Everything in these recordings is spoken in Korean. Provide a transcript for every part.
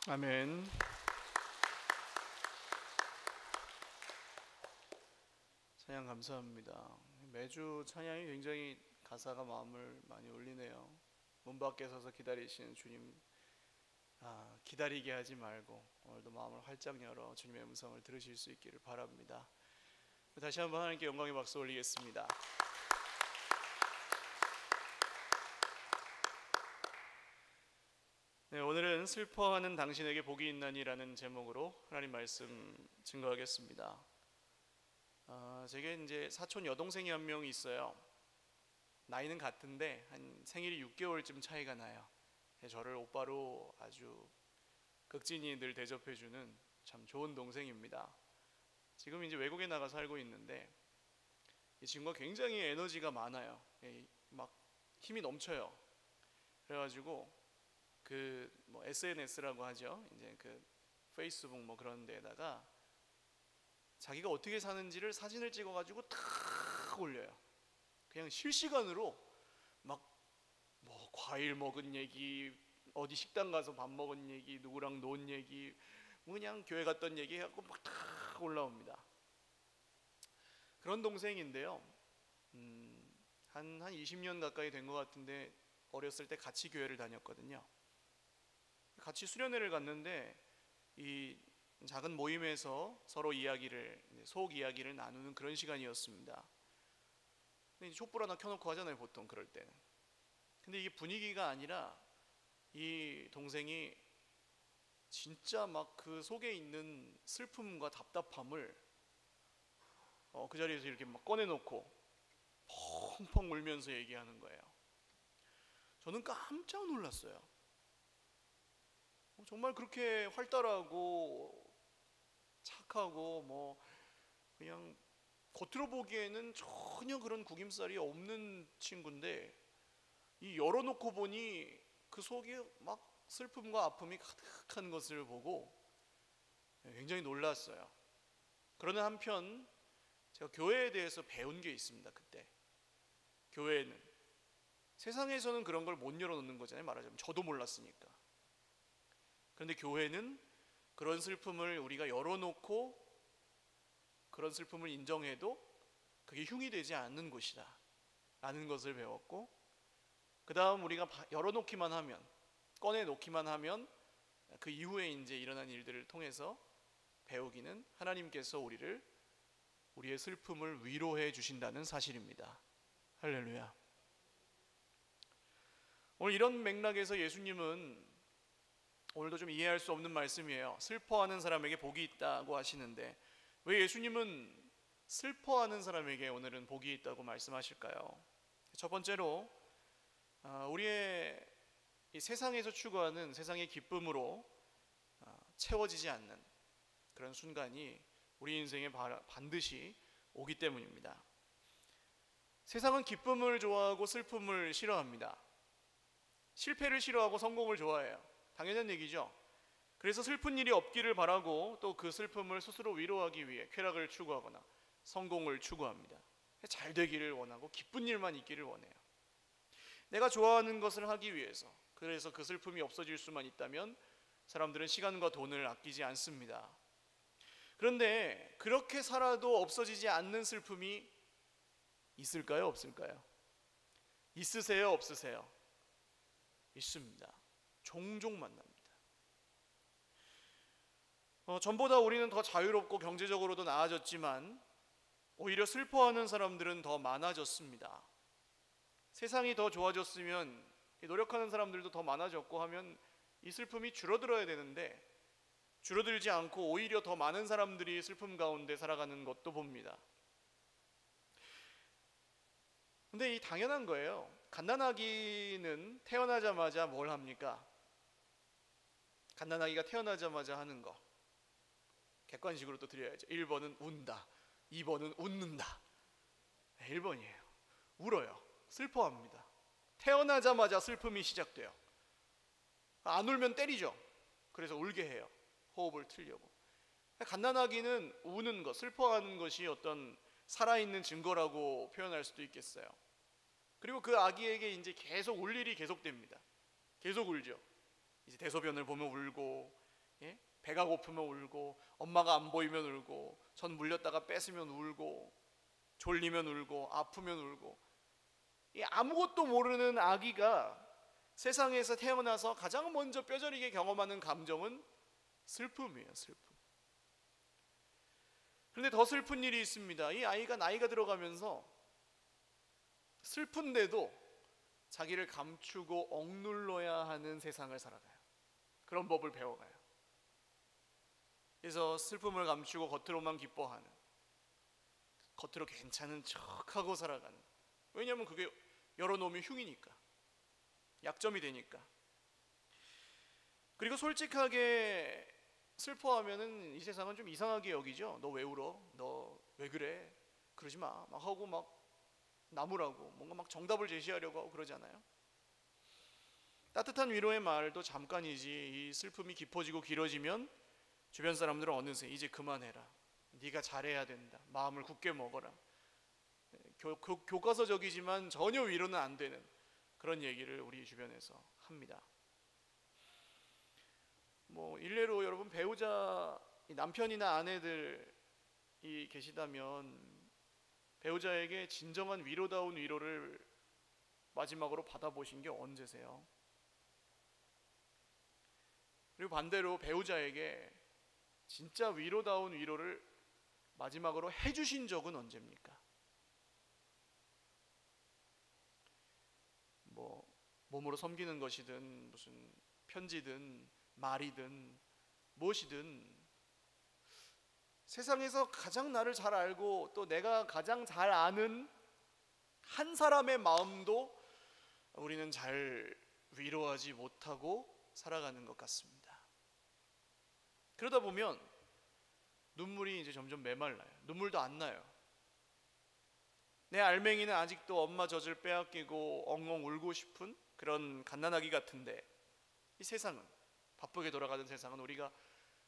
아멘. 찬양 감사합니다. 매주 찬양이 굉장히 가사가 마음을 많이 울리네요. 문 밖에 서서 기다리시는 주님, 기다리게 하지 말고 오늘도 마음을 활짝 열어 주님의 음성을 들으실 수 있기를 바랍니다. 다시 한번 하나님께 영광의 박수 올리겠습니다. 네, 오늘은 슬퍼하는 당신에게 복이 있나니라는 제목으로 하나님 말씀 증거하겠습니다. 제게 이제 사촌 여동생이 한 명 있어요. 나이는 같은데 한 생일이 6개월쯤 차이가 나요. 저를 오빠로 아주 극진히 늘 대접해주는 참 좋은 동생입니다. 지금 이제 외국에 나가 살고 있는데 이 친구가 굉장히 에너지가 많아요. 막 힘이 넘쳐요. 그래가지고 SNS라고 하죠. 이제 페이스북 그런 데에다가 자기가 어떻게 사는지를 사진을 찍어가지고 탁 올려요. 그냥 실시간으로 과일 먹은 얘기, 어디 식당 가서 밥 먹은 얘기, 누구랑 논 얘기, 그냥 교회 갔던 얘기 해갖고 탁 올라옵니다. 그런 동생인데요. 한 20년 가까이 된 것 같은데 어렸을 때 같이 교회를 다녔거든요. 같이 수련회를 갔는데 이 작은 모임에서 서로 속 이야기를 나누는 그런 시간이었습니다. 근데 촛불 하나 켜놓고 하잖아요, 보통 그럴 때는. 근데 이게 분위기가 아니라 이 동생이 진짜 그 속에 있는 슬픔과 답답함을 그 자리에서 이렇게 꺼내놓고 펑펑 울면서 얘기하는 거예요. 저는 깜짝 놀랐어요. 정말 그렇게 활달하고 착하고 그냥 겉으로 보기에는 전혀 그런 구김살이 없는 친구인데 이 열어놓고 보니 그 속에 슬픔과 아픔이 가득한 것을 보고 굉장히 놀랐어요. 그러나 한편 제가 교회에 대해서 배운 게 있습니다. 그때 교회는 세상에서는 그런 걸 못 열어놓는 거잖아요, 말하자면. 저도 몰랐으니까. 그런데 교회는 그런 슬픔을 우리가 열어놓고 그런 슬픔을 인정해도 그게 흉이 되지 않는 곳이다 라는 것을 배웠고, 그 다음 우리가 열어놓기만 하면, 꺼내놓기만 하면 그 이후에 이제 일어난 일들을 통해서 배우기는 하나님께서 우리의 슬픔을 위로해 주신다는 사실입니다. 할렐루야. 오늘 이런 맥락에서 예수님은, 오늘도 좀 이해할 수 없는 말씀이에요. 슬퍼하는 사람에게 복이 있다고 하시는데 왜 예수님은 슬퍼하는 사람에게 오늘은 복이 있다고 말씀하실까요? 첫 번째로 우리의 이 세상에서 추구하는 세상의 기쁨으로 채워지지 않는 그런 순간이 우리 인생에 반드시 오기 때문입니다. 세상은 기쁨을 좋아하고 슬픔을 싫어합니다. 실패를 싫어하고 성공을 좋아해요. 당연한 얘기죠. 그래서 슬픈 일이 없기를 바라고 또 그 슬픔을 스스로 위로하기 위해 쾌락을 추구하거나 성공을 추구합니다. 잘 되기를 원하고 기쁜 일만 있기를 원해요. 내가 좋아하는 것을 하기 위해서, 그래서 그 슬픔이 없어질 수만 있다면 사람들은 시간과 돈을 아끼지 않습니다. 그런데 그렇게 살아도 없어지지 않는 슬픔이 있을까요? 없을까요? 있으세요? 없으세요? 있습니다. 종종 만납니다. 전보다 우리는 더 자유롭고 경제적으로도 나아졌지만 오히려 슬퍼하는 사람들은 더 많아졌습니다. 세상이 더 좋아졌으면 노력하는 사람들도 더 많아졌고 하면 이 슬픔이 줄어들어야 되는데 줄어들지 않고 오히려 더 많은 사람들이 슬픔 가운데 살아가는 것도 봅니다. 근데 이 당연한 거예요. 갓난아기는 태어나자마자 뭘 합니까? 갓난아기가 태어나자마자 하는 거 객관식으로 또 드려야죠. 1번은 운다, 2번은 웃는다. 1번이에요. 울어요. 슬퍼합니다. 태어나자마자 슬픔이 시작돼요. 안 울면 때리죠. 그래서 울게 해요. 호흡을 틀려고. 갓난아기는 우는 것, 슬퍼하는 것이 어떤 살아있는 증거라고 표현할 수도 있겠어요. 그리고 그 아기에게 이제 계속 울 일이 계속됩니다. 계속 울죠. 이제 대소변을 보면 울고, 예? 배가 고프면 울고, 엄마가 안 보이면 울고, 전 물렸다가 뺏으면 울고, 졸리면 울고, 아프면 울고. 이 아무것도 모르는 아기가 세상에서 태어나서 가장 먼저 뼈저리게 경험하는 감정은 슬픔이에요. 슬픔. 그런데 더 슬픈 일이 있습니다. 이 아이가 나이가 들어가면서 슬픈데도 자기를 감추고 억눌러야 하는 세상을 살아가요. 그런 법을 배워가요. 그래서 슬픔을 감추고 겉으로만 기뻐하는, 겉으로 괜찮은 척하고 살아가는. 왜냐하면 그게 열어놓으면 흉이니까, 약점이 되니까. 그리고 솔직하게 슬퍼하면은 이 세상은 좀 이상하게 여기죠. 너 왜 울어? 너 왜 그래? 그러지 마. 막 하고 막 나무라고 뭔가 막 정답을 제시하려고 하고 그러잖아요. 따뜻한 위로의 말도 잠깐이지, 이 슬픔이 깊어지고 길어지면 주변 사람들은 어느새 이제 그만해라, 네가 잘해야 된다, 마음을 굳게 먹어라, 교과서적이지만 전혀 위로는 안 되는 그런 얘기를 우리 주변에서 합니다. 뭐 일례로 여러분, 배우자, 남편이나 아내들이 계시다면 배우자에게 진정한 위로다운 위로를 마지막으로 받아보신 게 언제세요? 그리고 반대로 배우자에게 진짜 위로다운 위로를 마지막으로 해주신 적은 언제입니까? 뭐 몸으로 섬기는 것이든 무슨 편지든 말이든 무엇이든 세상에서 가장 나를 잘 알고 또 내가 가장 잘 아는 한 사람의 마음도 우리는 잘 위로하지 못하고 살아가는 것 같습니다. 그러다 보면 눈물이 이제 점점 메말라요. 눈물도 안 나요. 내 알맹이는 아직도 엄마 젖을 빼앗기고 엉엉 울고 싶은 그런 갓난아기 같은데, 이 세상은, 바쁘게 돌아가는 세상은 우리가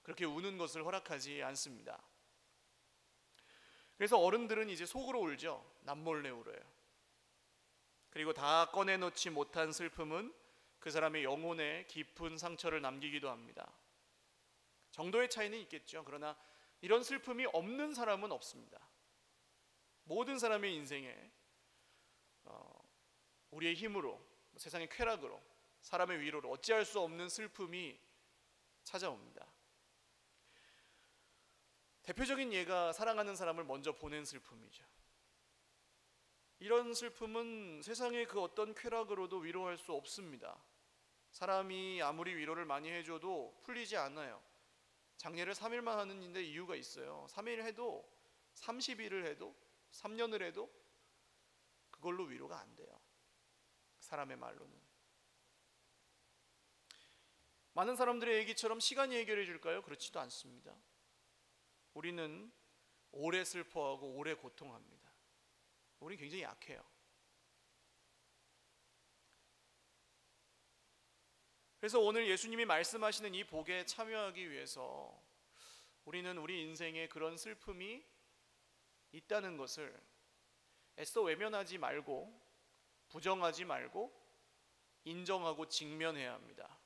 그렇게 우는 것을 허락하지 않습니다. 그래서 어른들은 이제 속으로 울죠. 남몰래 울어요. 그리고 다 꺼내놓지 못한 슬픔은 그 사람의 영혼에 깊은 상처를 남기기도 합니다. 정도의 차이는 있겠죠. 그러나 이런 슬픔이 없는 사람은 없습니다. 모든 사람의 인생에 우리의 힘으로, 세상의 쾌락으로, 사람의 위로로 어찌할 수 없는 슬픔이 찾아옵니다. 대표적인 예가 사랑하는 사람을 먼저 보낸 슬픔이죠. 이런 슬픔은 세상의 그 어떤 쾌락으로도 위로할 수 없습니다. 사람이 아무리 위로를 많이 해줘도 풀리지 않아요. 장례를 3일만 하는 인데 이유가 있어요. 3일 해도 30일을 해도 3년을 해도 그걸로 위로가 안 돼요. 사람의 말로는. 많은 사람들의 얘기처럼 시간이 해결해 줄까요? 그렇지도 않습니다. 우리는 오래 슬퍼하고 오래 고통합니다. 우리는 굉장히 약해요. 그래서 오늘 예수님이 말씀하시는 이 복에 참여하기 위해서 우리는 우리 인생에 그런 슬픔이 있다는 것을 애써 외면하지 말고, 부정하지 말고 인정하고 직면해야 합니다.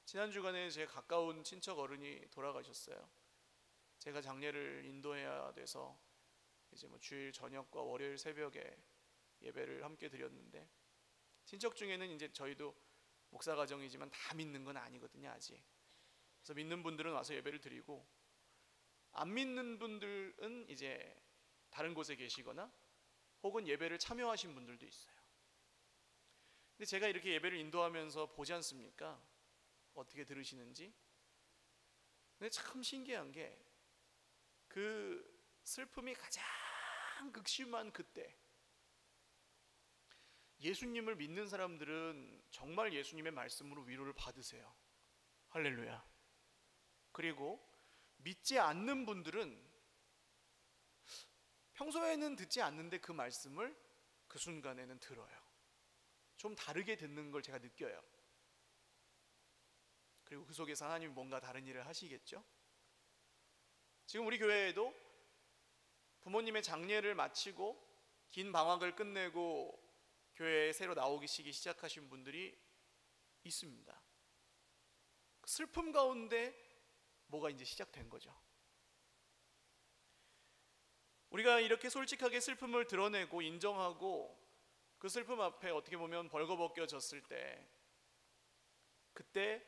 지난 주간에 제 가까운 친척 어른이 돌아가셨어요. 제가 장례를 인도해야 돼서 이제 뭐 주일 저녁과 월요일 새벽에 예배를 함께 드렸는데, 친척 중에는 이제 저희도 목사 가정이지만 다 믿는 건 아니거든요, 아직. 그래서 믿는 분들은 와서 예배를 드리고, 안 믿는 분들은 이제 다른 곳에 계시거나 혹은 예배를 참여하신 분들도 있어요. 근데 제가 이렇게 예배를 인도하면서 보지 않습니까? 어떻게 들으시는지. 근데 참 신기한 게, 그 슬픔이 가장 극심한 그때 예수님을 믿는 사람들은 정말 예수님의 말씀으로 위로를 받으세요. 할렐루야. 그리고 믿지 않는 분들은 평소에는 듣지 않는데 그 말씀을 그 순간에는 들어요. 좀 다르게 듣는 걸 제가 느껴요. 그리고 그 속에서 하나님이 뭔가 다른 일을 하시겠죠? 지금 우리 교회에도 부모님의 장례를 마치고 긴 방학을 끝내고 교회에 새로 나오기 시작하신 분들이 있습니다. 슬픔 가운데 뭐가 이제 시작된 거죠. 우리가 이렇게 솔직하게 슬픔을 드러내고 인정하고 그 슬픔 앞에 어떻게 보면 벌거벗겨졌을 때, 그때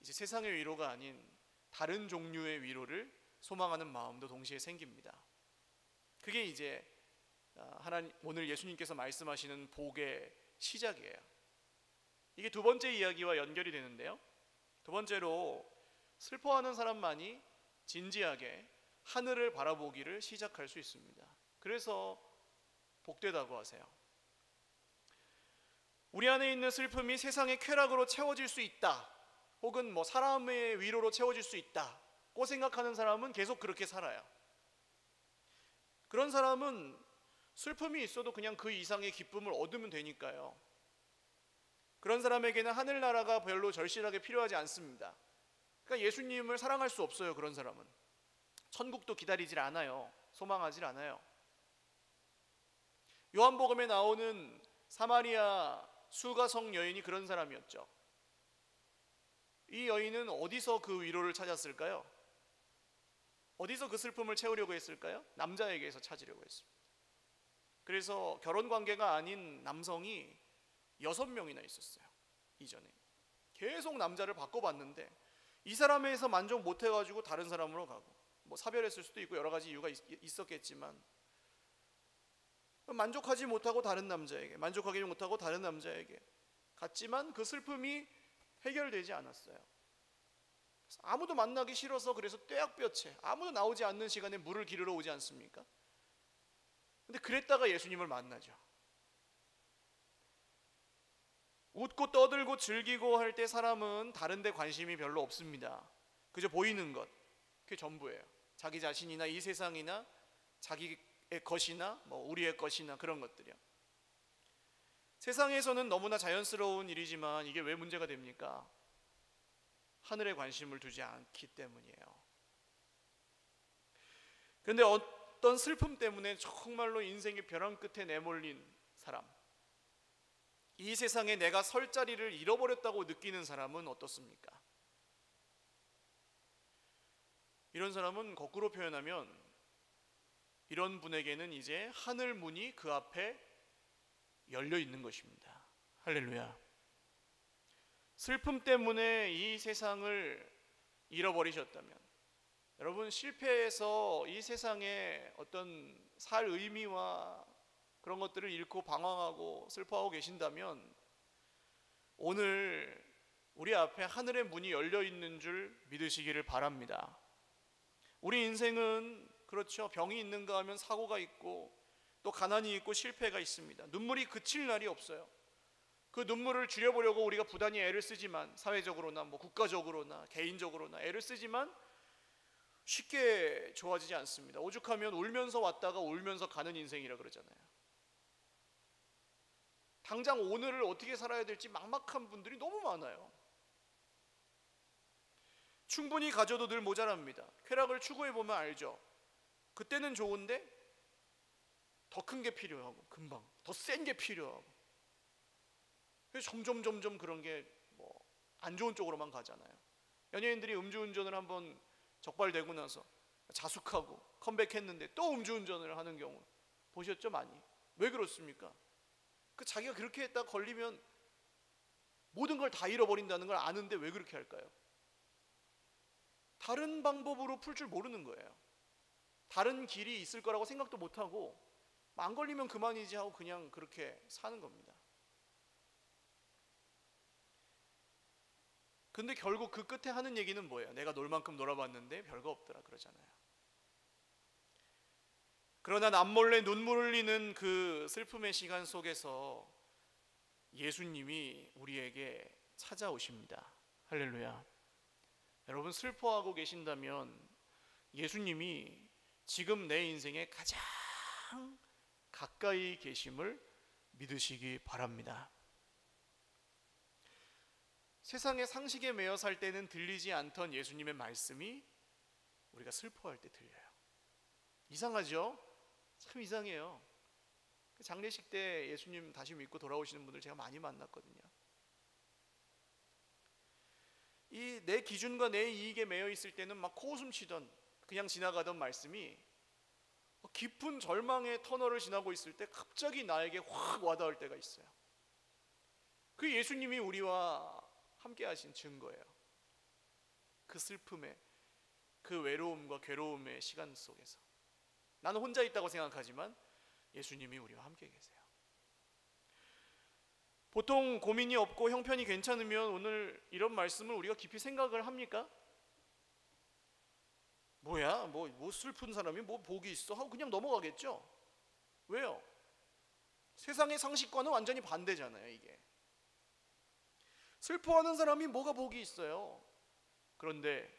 이제 세상의 위로가 아닌 다른 종류의 위로를 소망하는 마음도 동시에 생깁니다. 그게 이제 하나님, 오늘 예수님께서 말씀하시는 복의 시작이에요. 이게 두 번째 이야기와 연결이 되는데요, 두 번째로 슬퍼하는 사람만이 진지하게 하늘을 바라보기를 시작할 수 있습니다. 그래서 복되다고 하세요. 우리 안에 있는 슬픔이 세상의 쾌락으로 채워질 수 있다, 혹은 뭐 사람의 위로로 채워질 수 있다고 생각하는 사람은 계속 그렇게 살아요. 그런 사람은 슬픔이 있어도 그냥 그 이상의 기쁨을 얻으면 되니까요. 그런 사람에게는 하늘나라가 별로 절실하게 필요하지 않습니다. 그러니까 예수님을 사랑할 수 없어요. 그런 사람은 천국도 기다리질 않아요. 소망하질 않아요. 요한복음에 나오는 사마리아 수가성 여인이 그런 사람이었죠. 이 여인은 어디서 그 위로를 찾았을까요? 어디서 그 슬픔을 채우려고 했을까요? 남자에게서 찾으려고 했습니다. 그래서 결혼 관계가 아닌 남성이 6명이나 있었어요. 이전에 계속 남자를 바꿔봤는데 이 사람에서 만족 못해가지고 다른 사람으로 가고, 뭐 사별했을 수도 있고 여러 가지 이유가 있었겠지만, 만족하지 못하고 다른 남자에게, 만족하지 못하고 다른 남자에게 갔지만 그 슬픔이 해결되지 않았어요. 아무도 만나기 싫어서, 그래서 떼약볕에 아무도 나오지 않는 시간에 물을 기르러 오지 않습니까? 근데 그랬다가 예수님을 만나죠. 웃고 떠들고 즐기고 할 때 사람은 다른 데 관심이 별로 없습니다. 그저 보이는 것, 그게 전부예요. 자기 자신이나 이 세상이나 자기의 것이나 뭐 우리의 것이나 그런 것들이요. 세상에서는 너무나 자연스러운 일이지만 이게 왜 문제가 됩니까? 하늘에 관심을 두지 않기 때문이에요. 그런데 어떤 슬픔 때문에 정말로 인생의 벼랑 끝에 내몰린 사람, 이 세상에 내가 설 자리를 잃어버렸다고 느끼는 사람은 어떻습니까? 이런 사람은 거꾸로 표현하면 이런 분에게는 이제 하늘 문이 그 앞에 열려 있는 것입니다. 할렐루야. 슬픔 때문에 이 세상을 잃어버리셨다면, 여러분 실패해서 이 세상에 어떤 살 의미와 그런 것들을 잃고 방황하고 슬퍼하고 계신다면, 오늘 우리 앞에 하늘의 문이 열려 있는 줄 믿으시기를 바랍니다. 우리 인생은 그렇죠, 병이 있는가 하면 사고가 있고 또 가난이 있고 실패가 있습니다. 눈물이 그칠 날이 없어요. 그 눈물을 줄여보려고 우리가 부단히 애를 쓰지만, 사회적으로나 뭐 국가적으로나 개인적으로나 애를 쓰지만 쉽게 좋아지지 않습니다. 오죽하면 울면서 왔다가 울면서 가는 인생이라 그러잖아요. 당장 오늘을 어떻게 살아야 될지 막막한 분들이 너무 많아요. 충분히 가져도 늘 모자랍니다. 쾌락을 추구해보면 알죠. 그때는 좋은데 더 큰 게 필요하고, 금방 더 센 게 필요하고, 그래서 점점 그런 게 뭐 안 좋은 쪽으로만 가잖아요. 연예인들이 음주운전을 한번 적발되고 나서 자숙하고 컴백했는데 또 음주운전을 하는 경우 보셨죠? 많이. 왜 그렇습니까? 그 자기가 그렇게 했다 걸리면 모든 걸 다 잃어버린다는 걸 아는데 왜 그렇게 할까요? 다른 방법으로 풀 줄 모르는 거예요. 다른 길이 있을 거라고 생각도 못하고, 안 걸리면 그만이지 하고 그냥 그렇게 사는 겁니다. 근데 결국 그 끝에 하는 얘기는 뭐예요? 내가 놀 만큼 놀아봤는데 별거 없더라 그러잖아요. 그러나 남몰래 눈물 흘리는 그 슬픔의 시간 속에서 예수님이 우리에게 찾아오십니다. 할렐루야. 여러분 슬퍼하고 계신다면 예수님이 지금 내 인생에 가장 가까이 계심을 믿으시기 바랍니다. 세상의 상식에 매여 살 때는 들리지 않던 예수님의 말씀이 우리가 슬퍼할 때 들려요. 이상하죠? 참 이상해요. 장례식 때 예수님 다시 믿고 돌아오시는 분들 제가 많이 만났거든요. 이 내 기준과 내 이익에 매여 있을 때는 막 코웃음 치던 그냥 지나가던 말씀이 깊은 절망의 터널을 지나고 있을 때 갑자기 나에게 확 와닿을 때가 있어요. 그 예수님이 우리와 함께 하신 증거예요. 그 슬픔의, 그 외로움과 괴로움의 시간 속에서 나는 혼자 있다고 생각하지만 예수님이 우리와 함께 계세요. 보통 고민이 없고 형편이 괜찮으면 오늘 이런 말씀을 우리가 깊이 생각을 합니까? 뭐야, 뭐 슬픈 사람이 뭐 복이 있어 하고 그냥 넘어가겠죠. 왜요? 세상의 상식과는 완전히 반대잖아요. 이게 슬퍼하는 사람이 뭐가 복이 있어요. 그런데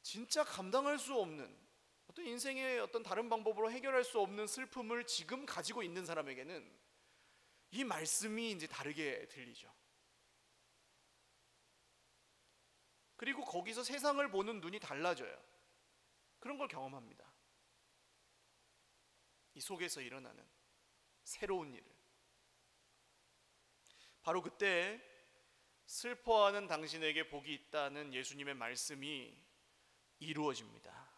진짜 감당할 수 없는 어떤 인생의 어떤 다른 방법으로 해결할 수 없는 슬픔을 지금 가지고 있는 사람에게는 이 말씀이 이제 다르게 들리죠. 그리고 거기서 세상을 보는 눈이 달라져요. 그런 걸 경험합니다. 이 속에서 일어나는 새로운 일을. 바로 그때 슬퍼하는 당신에게 복이 있다는 예수님의 말씀이 이루어집니다.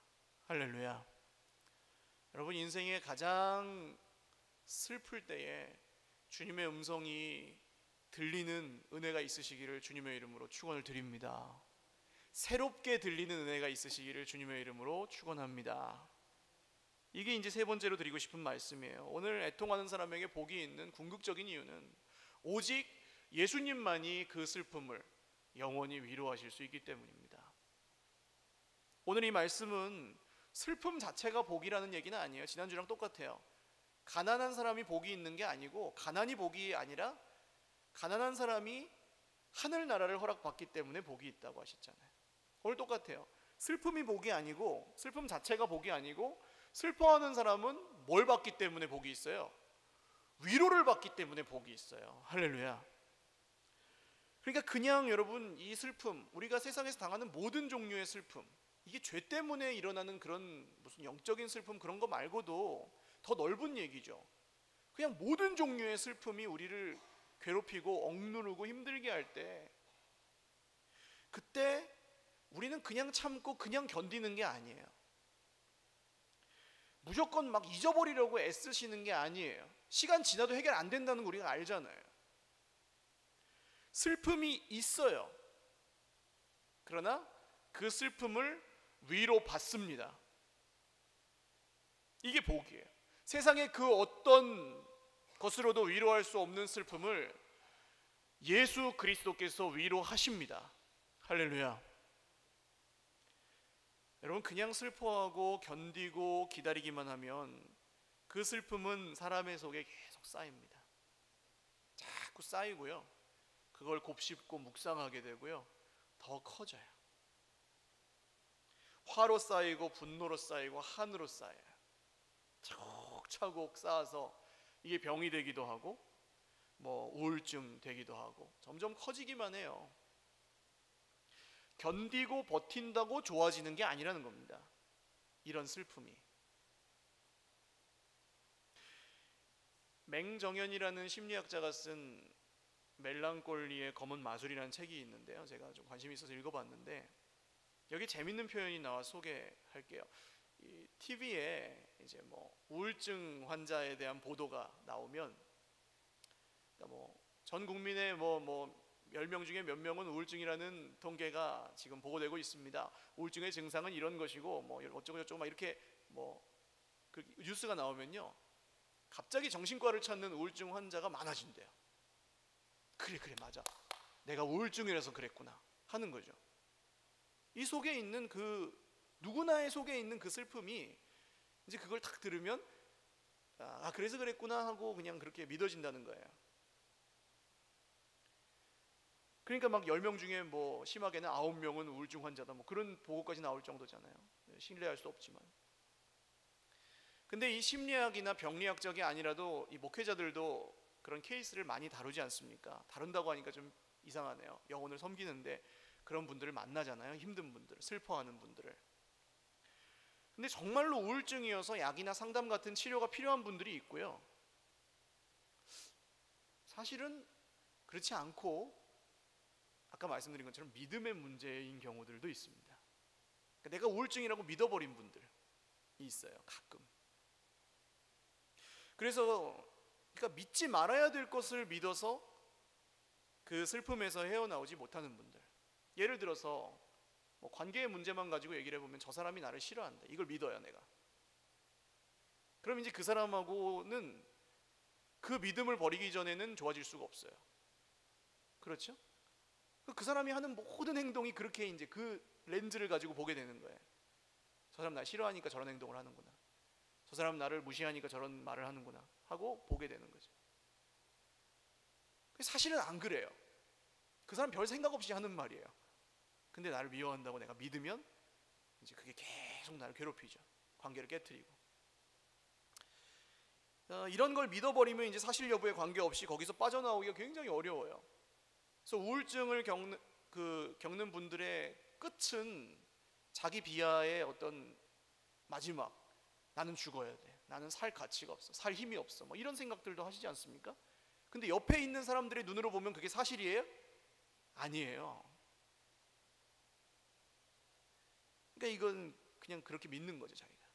할렐루야. 여러분, 인생의 가장 슬플 때에 주님의 음성이 들리는 은혜가 있으시기를 주님의 이름으로 축원을 드립니다. 새롭게 들리는 은혜가 있으시기를 주님의 이름으로 축원합니다. 이게 이제 세 번째로 드리고 싶은 말씀이에요. 오늘 애통하는 사람에게 복이 있는 궁극적인 이유는 오직 예수님만이 그 슬픔을 영원히 위로하실 수 있기 때문입니다. 오늘 이 말씀은 슬픔 자체가 복이라는 얘기는 아니에요. 지난주랑 똑같아요. 가난한 사람이 복이 있는 게 아니고, 가난이 복이 아니라 가난한 사람이 하늘나라를 허락받기 때문에 복이 있다고 하셨잖아요. 오늘 똑같아요. 슬픔이 복이 아니고, 슬픔 자체가 복이 아니고, 슬퍼하는 사람은 뭘 받기 때문에 복이 있어요? 위로를 받기 때문에 복이 있어요. 할렐루야. 그러니까 그냥 여러분, 이 슬픔, 우리가 세상에서 당하는 모든 종류의 슬픔, 이게 죄 때문에 일어나는 그런 무슨 영적인 슬픔 그런 거 말고도 더 넓은 얘기죠. 그냥 모든 종류의 슬픔이 우리를 괴롭히고 억누르고 힘들게 할 때, 그때 우리는 그냥 참고 그냥 견디는 게 아니에요. 무조건 막 잊어버리려고 애쓰시는 게 아니에요. 시간 지나도 해결 안 된다는 거 우리가 알잖아요. 슬픔이 있어요. 그러나 그 슬픔을 위로받습니다. 이게 복이에요. 세상의 그 어떤 것으로도 위로할 수 없는 슬픔을 예수 그리스도께서 위로하십니다. 할렐루야. 여러분, 그냥 슬퍼하고 견디고 기다리기만 하면 그 슬픔은 사람의 속에 계속 쌓입니다. 자꾸 쌓이고요, 그걸 곱씹고 묵상하게 되고요, 더 커져요. 화로 쌓이고 분노로 쌓이고 한으로 쌓여요. 차곡차곡 쌓아서 이게 병이 되기도 하고 뭐 우울증 되기도 하고 점점 커지기만 해요. 견디고 버틴다고 좋아지는 게 아니라는 겁니다. 이런 슬픔이. 맹정현이라는 심리학자가 쓴 멜랑콜리의 검은 마술이라는 책이 있는데요, 제가 좀 관심이 있어서 읽어봤는데 여기 재밌는 표현이 나와 소개할게요. 이 TV에 이제 뭐 우울증 환자에 대한 보도가 나오면, 그러니까 전 국민의 10명 중에 몇 명은 우울증이라는 통계가 지금 보고되고 있습니다. 우울증의 증상은 이런 것이고 뭐 어쩌고 저쩌고 막 이렇게 그 뉴스가 나오면요, 갑자기 정신과를 찾는 우울증 환자가 많아진대요. 그래 맞아, 내가 우울증이라서 그랬구나 하는 거죠. 이 속에 있는 누구나의 속에 있는 그 슬픔이 이제 그걸 딱 들으면 그래서 그랬구나 하고 그냥 그렇게 믿어진다는 거예요. 그러니까 막 10명 중에 심하게는 9명은 우울증 환자다, 그런 보고까지 나올 정도잖아요. 신뢰할 수 없지만. 근데 이 심리학이나 병리학적이 아니라도 이 목회자들도 그런 케이스를 많이 다루지 않습니까? 다룬다고 하니까 좀 이상하네요. 영혼을 섬기는데 그런 분들을 만나잖아요. 힘든 분들, 슬퍼하는 분들을. 근데 정말로 우울증이어서 약이나 상담 같은 치료가 필요한 분들이 있고요, 사실은 그렇지 않고 아까 말씀드린 것처럼 믿음의 문제인 경우들도 있습니다. 그러니까 내가 우울증이라고 믿어버린 분들이 있어요, 가끔. 그래서 그러니까 믿지 말아야 될 것을 믿어서 그 슬픔에서 헤어나오지 못하는 분들, 예를 들어서 뭐 관계의 문제만 가지고 얘기를 해보면 저 사람이 나를 싫어한다, 이걸 믿어야 내가. 그럼 이제 그 사람하고는 그 믿음을 버리기 전에는 좋아질 수가 없어요. 그렇죠? 그 사람이 하는 모든 행동이 그렇게 이제 그 렌즈를 가지고 보게 되는 거예요. 저 사람 나 싫어하니까 저런 행동을 하는구나, 저 사람 나를 무시하니까 저런 말을 하는구나 하고 보게 되는 거죠. 사실은 안 그래요. 그 사람 별 생각 없이 하는 말이에요. 근데 나를 미워한다고 내가 믿으면 이제 그게 계속 나를 괴롭히죠. 관계를 깨트리고. 이런 걸 믿어버리면 이제 사실 여부에 관계없이 거기서 빠져나오기가 굉장히 어려워요. 그래서 우울증을 겪는 분들의 끝은 자기 비하의 어떤 마지막, 나는 죽어야 돼, 나는 살 가치가 없어, 살 힘이 없어, 뭐 이런 생각들도 하시지 않습니까? 근데 옆에 있는 사람들의 눈으로 보면 그게 사실이에요? 아니에요. 그러니까 이건 그냥 그렇게 믿는 거죠, 자기가.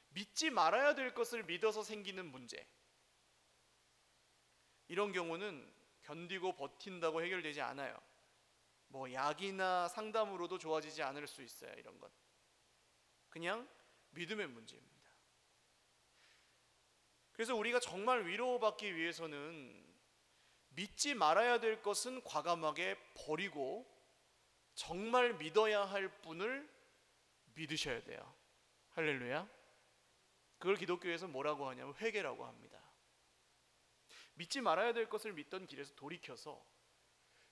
믿지 말아야 될 것을 믿어서 생기는 문제, 이런 경우는 견디고 버틴다고 해결되지 않아요. 뭐 약이나 상담으로도 좋아지지 않을 수 있어요. 이런 건 그냥 믿음의 문제입니다. 그래서 우리가 정말 위로받기 위해서는 믿지 말아야 될 것은 과감하게 버리고 정말 믿어야 할 분을 믿으셔야 돼요. 할렐루야. 그걸 기독교에서 뭐라고 하냐면 회개라고 합니다. 믿지 말아야 될 것을 믿던 길에서 돌이켜서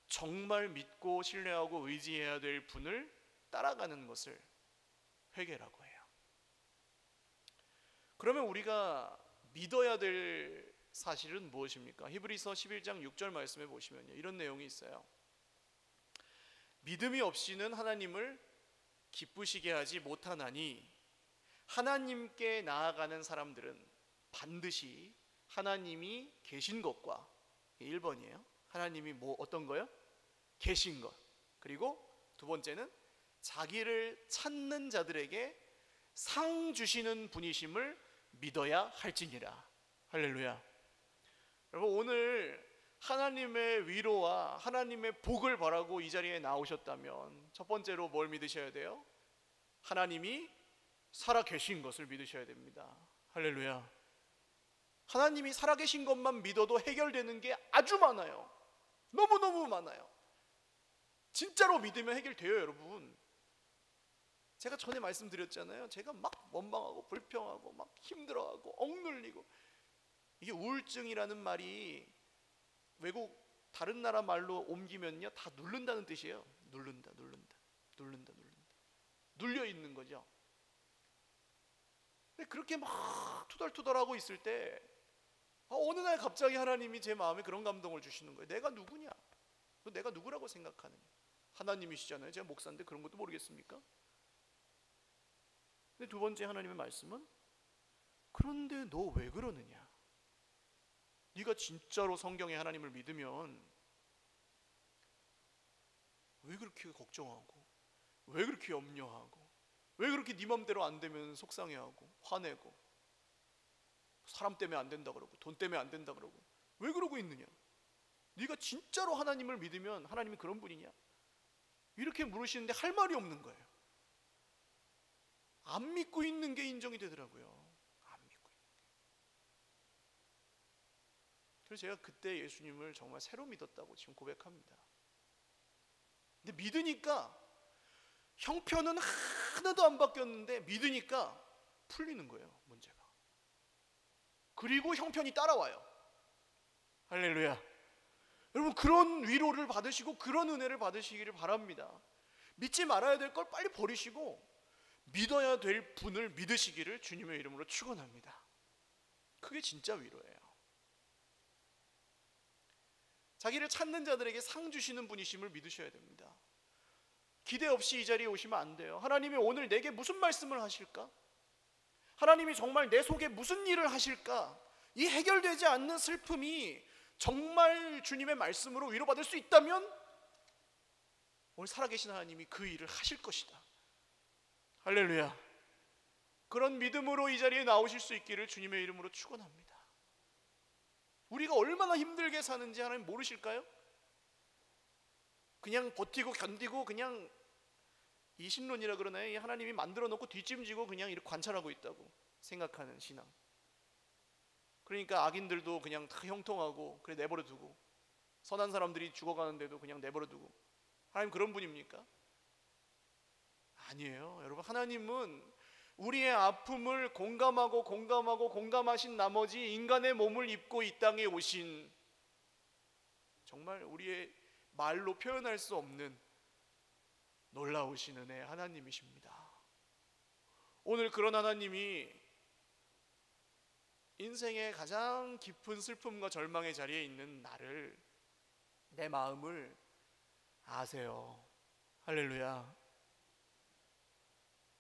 정말 믿고 신뢰하고 의지해야 될 분을 따라가는 것을 회개라고 해요. 그러면 우리가 믿어야 될 사실은 무엇입니까? 히브리서 11장 6절 말씀에 보시면요, 이런 내용이 있어요. 믿음이 없이는 하나님을 기쁘시게 하지 못하나니 하나님께 나아가는 사람들은 반드시 하나님이 계신 것과, 1번이에요. 하나님이 뭐 어떤 거요? 계신 것. 그리고 두 번째는 자기를 찾는 자들에게 상 주시는 분이심을 믿어야 할지니라. 할렐루야. 여러분, 오늘 하나님의 위로와 하나님의 복을 바라고 이 자리에 나오셨다면 첫 번째로 뭘 믿으셔야 돼요? 하나님이 살아계신 것을 믿으셔야 됩니다. 할렐루야. 하나님이 살아계신 것만 믿어도 해결되는 게 아주 많아요. 너무너무 많아요. 진짜로 믿으면 해결돼요, 여러분. 제가 전에 말씀드렸잖아요. 제가 막 원망하고 불평하고 막 힘들어하고 억눌리고, 이게 우울증이라는 말이 외국 다른 나라 말로 옮기면요, 다 누른다는 뜻이에요. 누른다, 누른다, 누른다, 누른다. 눌려 있는 거죠. 근데 그렇게 막 투덜투덜하고 있을 때 어느 날 갑자기 하나님이 제 마음에 그런 감동을 주시는 거예요. 내가 누구냐? 내가 누구라고 생각하느냐? 하나님이시잖아요. 제가 목사인데 그런 것도 모르겠습니까? 근데 두 번째 하나님의 말씀은, 그런데 너 왜 그러느냐? 네가 진짜로 성경의 하나님을 믿으면 왜 그렇게 걱정하고, 왜 그렇게 염려하고, 왜 그렇게 네 맘대로 안 되면 속상해하고 화내고, 사람 때문에 안 된다 그러고 돈 때문에 안 된다 그러고 왜 그러고 있느냐? 네가 진짜로 하나님을 믿으면 하나님이 그런 분이냐? 이렇게 물으시는데 할 말이 없는 거예요. 안 믿고 있는 게 인정이 되더라고요. 안 믿고 있는 게. 그래서 제가 그때 예수님을 정말 새로 믿었다고 지금 고백합니다. 근데 믿으니까 형편은 하나도 안 바뀌었는데 믿으니까 풀리는 거예요, 문제가. 그리고 형편이 따라와요. 할렐루야. 여러분, 그런 위로를 받으시고 그런 은혜를 받으시기를 바랍니다. 믿지 말아야 될 걸 빨리 버리시고 믿어야 될 분을 믿으시기를 주님의 이름으로 축원합니다. 그게 진짜 위로예요. 자기를 찾는 자들에게 상 주시는 분이심을 믿으셔야 됩니다. 기대 없이 이 자리에 오시면 안 돼요. 하나님이 오늘 내게 무슨 말씀을 하실까? 하나님이 정말 내 속에 무슨 일을 하실까? 이 해결되지 않는 슬픔이 정말 주님의 말씀으로 위로받을 수 있다면 오늘 살아계신 하나님이 그 일을 하실 것이다. 할렐루야. 그런 믿음으로 이 자리에 나오실 수 있기를 주님의 이름으로 축원합니다. 우리가 얼마나 힘들게 사는지 하나님 모르실까요? 그냥 버티고 견디고 그냥 이신론이라 그러나요? 이 하나님이 만들어 놓고 뒷짐지고 그냥 이렇게 관찰하고 있다고 생각하는 신앙. 그러니까 악인들도 그냥 다 형통하고 그래 내버려 두고, 선한 사람들이 죽어가는데도 그냥 내버려 두고. 하나님 그런 분입니까? 아니에요. 여러분, 하나님은 우리의 아픔을 공감하신 나머지 인간의 몸을 입고 이 땅에 오신, 정말 우리의 말로 표현할 수 없는 놀라우신 은혜의 하나님이십니다. 오늘 그런 하나님이 인생의 가장 깊은 슬픔과 절망의 자리에 있는 나를, 내 마음을 아세요. 할렐루야.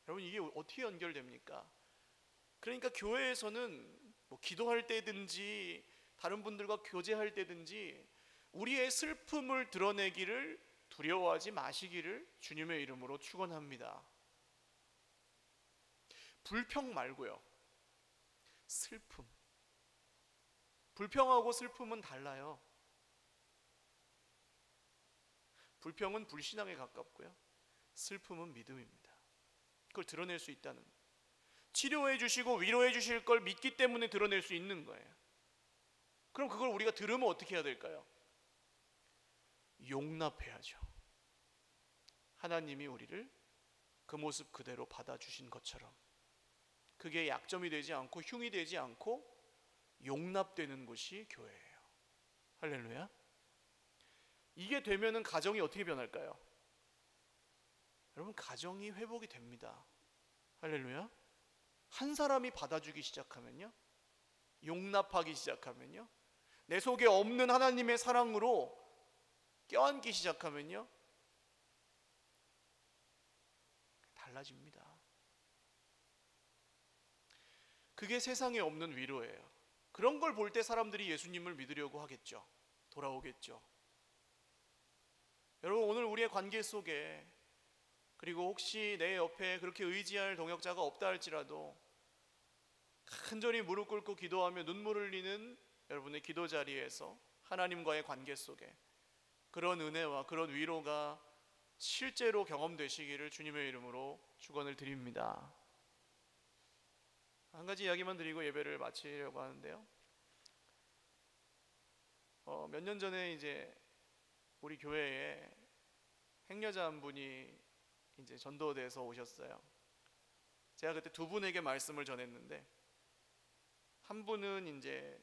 여러분, 이게 어떻게 연결됩니까? 그러니까 교회에서는 뭐 기도할 때든지 다른 분들과 교제할 때든지 우리의 슬픔을 드러내기를 두려워하지 마시기를 주님의 이름으로 축원합니다. 불평 말고요, 슬픔. 불평하고 슬픔은 달라요. 불평은 불신앙에 가깝고요, 슬픔은 믿음입니다. 그걸 드러낼 수 있다는 거예요. 치료해 주시고 위로해 주실 걸 믿기 때문에 드러낼 수 있는 거예요. 그럼 그걸 우리가 들으면 어떻게 해야 될까요? 용납해야죠. 하나님이 우리를 그 모습 그대로 받아주신 것처럼 그게 약점이 되지 않고 흉이 되지 않고 용납되는 곳이 교회예요. 할렐루야. 이게 되면은 가정이 어떻게 변할까요? 여러분, 가정이 회복이 됩니다. 할렐루야. 한 사람이 받아주기 시작하면요, 용납하기 시작하면요, 내 속에 없는 하나님의 사랑으로 껴안기 시작하면요, 달라집니다. 그게 세상에 없는 위로예요. 그런 걸 볼 때 사람들이 예수님을 믿으려고 하겠죠. 돌아오겠죠. 여러분, 오늘 우리의 관계 속에, 그리고 혹시 내 옆에 그렇게 의지할 동역자가 없다 할지라도 간절히 무릎 꿇고 기도하며 눈물 흘리는 여러분의 기도 자리에서 하나님과의 관계 속에 그런 은혜와 그런 위로가 실제로 경험되시기를 주님의 이름으로 축원을 드립니다. 한 가지 이야기만 드리고 예배를 마치려고 하는데요, 몇 년 전에 이제 우리 교회에 행여자 한 분이 이제 전도돼서 오셨어요. 제가 그때 두 분에게 말씀을 전했는데, 한 분은 이제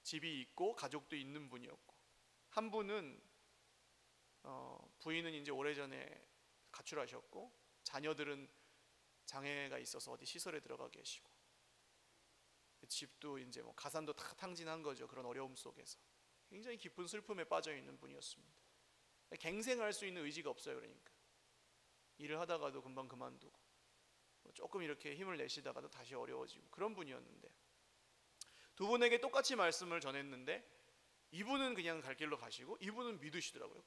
집이 있고 가족도 있는 분이었고, 한 분은 부인은 이제 오래전에 가출하셨고 자녀들은 장애가 있어서 어디 시설에 들어가 계시고, 집도 이제 뭐 가산도 다 탕진한 거죠. 그런 어려움 속에서 굉장히 깊은 슬픔에 빠져 있는 분이었습니다. 갱생할 수 있는 의지가 없어요. 그러니까 일을 하다가도 금방 그만두고 조금 이렇게 힘을 내시다가도 다시 어려워지고 그런 분이었는데, 두 분에게 똑같이 말씀을 전했는데 이분은 그냥 갈 길로 가시고 이분은 믿으시더라고요.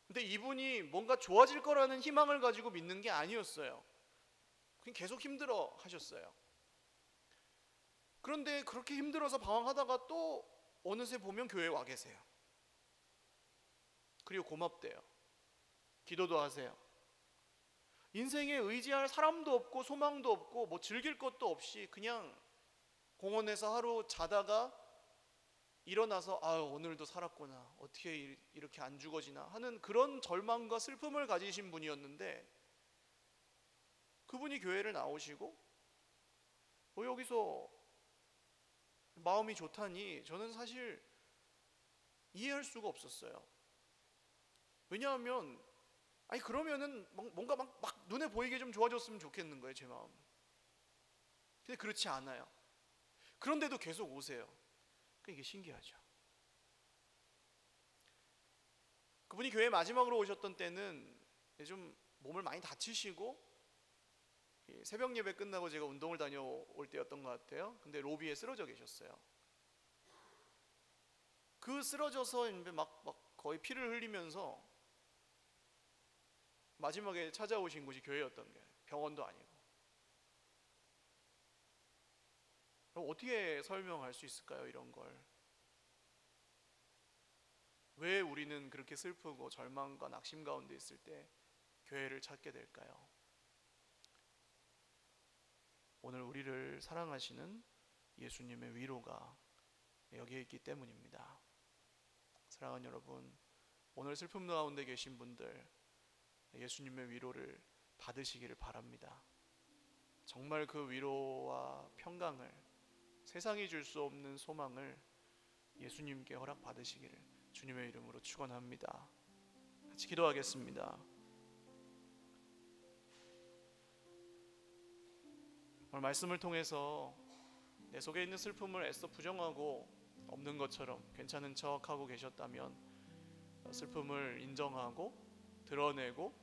근데 이분이 뭔가 좋아질 거라는 희망을 가지고 믿는 게 아니었어요. 그냥 계속 힘들어 하셨어요. 그런데 그렇게 힘들어서 방황하다가 또 어느새 보면 교회에 와 계세요. 그리고 고맙대요. 기도도 하세요. 인생에 의지할 사람도 없고 소망도 없고 뭐 즐길 것도 없이 그냥 공원에서 하루 자다가 일어나서 아, 오늘도 살았구나, 어떻게 이렇게 안 죽어지나 하는 그런 절망과 슬픔을 가지신 분이었는데, 그분이 교회를 나오시고 여기서 마음이 좋다니 저는 사실 이해할 수가 없었어요. 왜냐하면 그러면은 뭔가 막 눈에 보이게 좀 좋아졌으면 좋겠는 거예요, 제 마음. 근데 그렇지 않아요. 그런데도 계속 오세요. 이게 신기하죠. 그분이 교회 마지막으로 오셨던 때는 좀 몸을 많이 다치시고 새벽 예배 끝나고 제가 운동을 다녀올 때였던 것 같아요. 근데 로비에 쓰러져 계셨어요. 그 쓰러져서 막 거의 피를 흘리면서 마지막에 찾아오신 곳이 교회였던 게 병원도 아니고. 그럼 어떻게 설명할 수 있을까요? 이런 걸. 왜 우리는 그렇게 슬프고 절망과 낙심 가운데 있을 때 교회를 찾게 될까요? 오늘 우리를 사랑하시는 예수님의 위로가 여기에 있기 때문입니다. 사랑하는 여러분, 오늘 슬픔 가운데 계신 분들 예수님의 위로를 받으시기를 바랍니다. 정말 그 위로와 평강을, 세상이 줄 수 없는 소망을 예수님께 허락받으시기를 주님의 이름으로 축원합니다. 같이 기도하겠습니다. 오늘 말씀을 통해서 내 속에 있는 슬픔을 애써 부정하고 없는 것처럼 괜찮은 척하고 계셨다면 슬픔을 인정하고 드러내고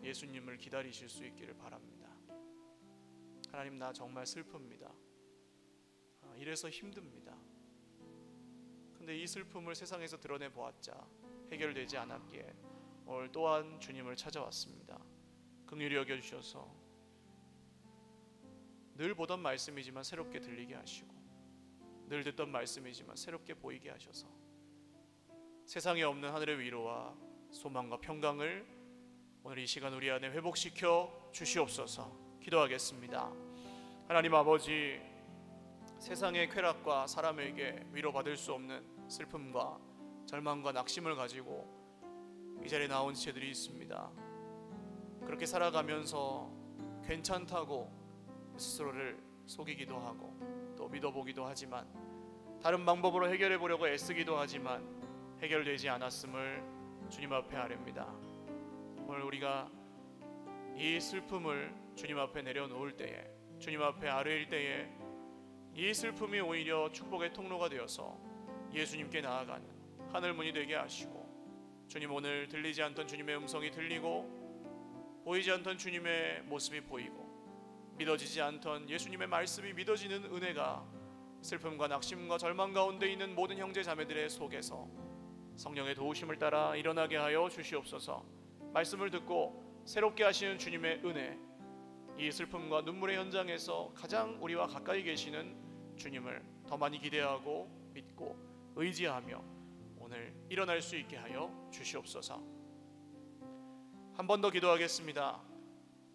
예수님을 기다리실 수 있기를 바랍니다. 하나님, 나 정말 슬픕니다. 이래서 힘듭니다. 근데 이 슬픔을 세상에서 드러내 보았자 해결되지 않았기에 오늘 또한 주님을 찾아왔습니다. 긍휼히 여겨주셔서 늘 보던 말씀이지만 새롭게 들리게 하시고 늘 듣던 말씀이지만 새롭게 보이게 하셔서 세상에 없는 하늘의 위로와 소망과 평강을 오늘 이 시간 우리 안에 회복시켜 주시옵소서. 기도하겠습니다. 하나님 아버지, 세상의 쾌락과 사람에게 위로받을 수 없는 슬픔과 절망과 낙심을 가지고 이 자리에 나온 지체들이 있습니다. 그렇게 살아가면서 괜찮다고 스스로를 속이기도 하고 또 믿어보기도 하지만 다른 방법으로 해결해 보려고 애쓰기도 하지만 해결되지 않았음을 주님 앞에 아뢰입니다. 오늘 우리가 이 슬픔을 주님 앞에 내려놓을 때에, 주님 앞에 아뢰일 때에 이 슬픔이 오히려 축복의 통로가 되어서 예수님께 나아가는 하늘문이 되게 하시고, 주님 오늘 들리지 않던 주님의 음성이 들리고 보이지 않던 주님의 모습이 보이고 믿어지지 않던 예수님의 말씀이 믿어지는 은혜가 슬픔과 낙심과 절망 가운데 있는 모든 형제 자매들의 속에서 성령의 도우심을 따라 일어나게 하여 주시옵소서. 말씀을 듣고 새롭게 하시는 주님의 은혜, 이 슬픔과 눈물의 현장에서 가장 우리와 가까이 계시는 주님을 더 많이 기대하고 믿고 의지하며 오늘 일어날 수 있게 하여 주시옵소서. 한 번 더 기도하겠습니다.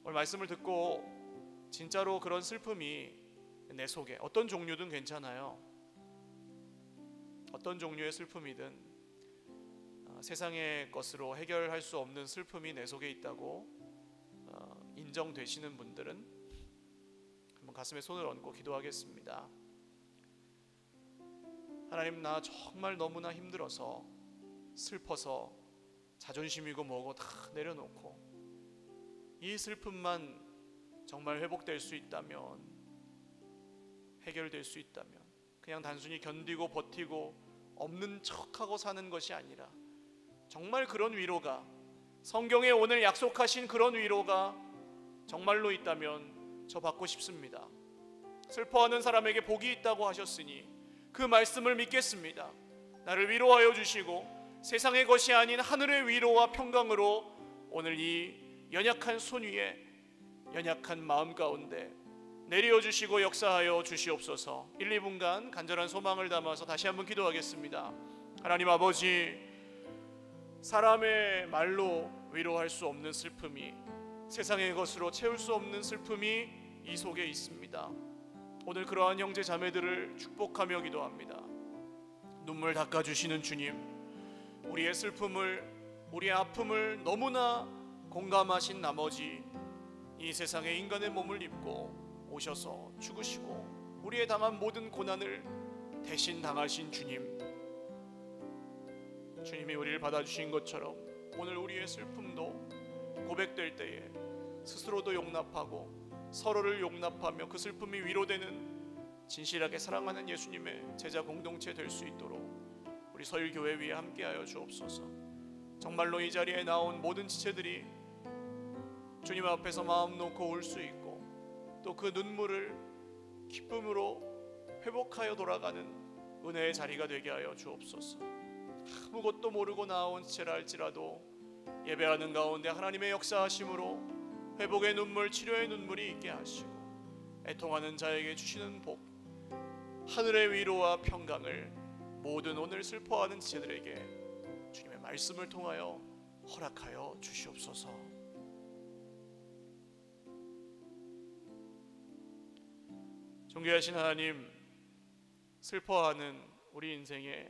오늘 말씀을 듣고 진짜로 그런 슬픔이 내 속에 어떤 종류든 괜찮아요. 어떤 종류의 슬픔이든 세상의 것으로 해결할 수 없는 슬픔이 내 속에 있다고 인정되시는 분들은 한번 가슴에 손을 얹고 기도하겠습니다. 하나님, 나 정말 너무나 힘들어서 슬퍼서 자존심이고 뭐고 다 내려놓고 이 슬픔만 정말 회복될 수 있다면, 해결될 수 있다면 그냥 단순히 견디고 버티고 없는 척하고 사는 것이 아니라 정말 그런 위로가, 성경에 오늘 약속하신 그런 위로가 정말로 있다면 저 받고 싶습니다. 슬퍼하는 사람에게 복이 있다고 하셨으니 그 말씀을 믿겠습니다. 나를 위로하여 주시고 세상의 것이 아닌 하늘의 위로와 평강으로 오늘 이 연약한 손 위에, 연약한 마음 가운데 내려주시고 역사하여 주시옵소서. 1, 2분간 간절한 소망을 담아서 다시 한번 기도하겠습니다. 하나님 아버지, 사람의 말로 위로할 수 없는 슬픔이, 세상의 것으로 채울 수 없는 슬픔이 이 속에 있습니다. 오늘 그러한 형제 자매들을 축복하며 기도합니다. 눈물 닦아주시는 주님, 우리의 슬픔을, 우리의 아픔을 너무나 공감하신 나머지 이 세상에 인간의 몸을 입고 오셔서 죽으시고 우리의 당한 모든 고난을 대신 당하신 주님, 주님이 우리를 받아주신 것처럼 오늘 우리의 슬픔도 고백될 때에 스스로도 용납하고 서로를 용납하며 그 슬픔이 위로되는 진실하게 사랑하는 예수님의 제자 공동체 될 수 있도록 우리 서일교회 위에 함께하여 주옵소서. 정말로 이 자리에 나온 모든 지체들이 주님 앞에서 마음 놓고 울 수 있고 또 그 눈물을 기쁨으로 회복하여 돌아가는 은혜의 자리가 되게 하여 주옵소서. 아무것도 모르고 나온 채라 할지라도 예배하는 가운데 하나님의 역사하심으로 회복의 눈물, 치료의 눈물이 있게 하시고 애통하는 자에게 주시는 복, 하늘의 위로와 평강을 모든 오늘 슬퍼하는 지체들에게 주님의 말씀을 통하여 허락하여 주시옵소서. 존귀하신 하나님, 슬퍼하는 우리 인생에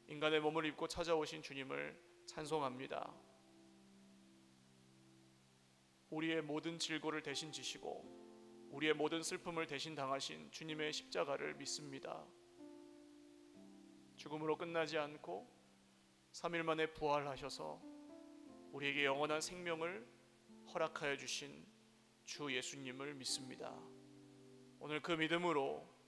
인간의 몸을 입고 찾아오신 주님을 찬송합니다. 우리의 모든 질고를 대신 지시고 우리의 모든 슬픔을 대신 당하신 주님의 십자가를 믿습니다. 죽음으로 끝나지 않고 3일 만에 부활하셔서 우리에게 영원한 생명을 허락하여 주신 주 예수님을 믿습니다. 오늘 그 믿음으로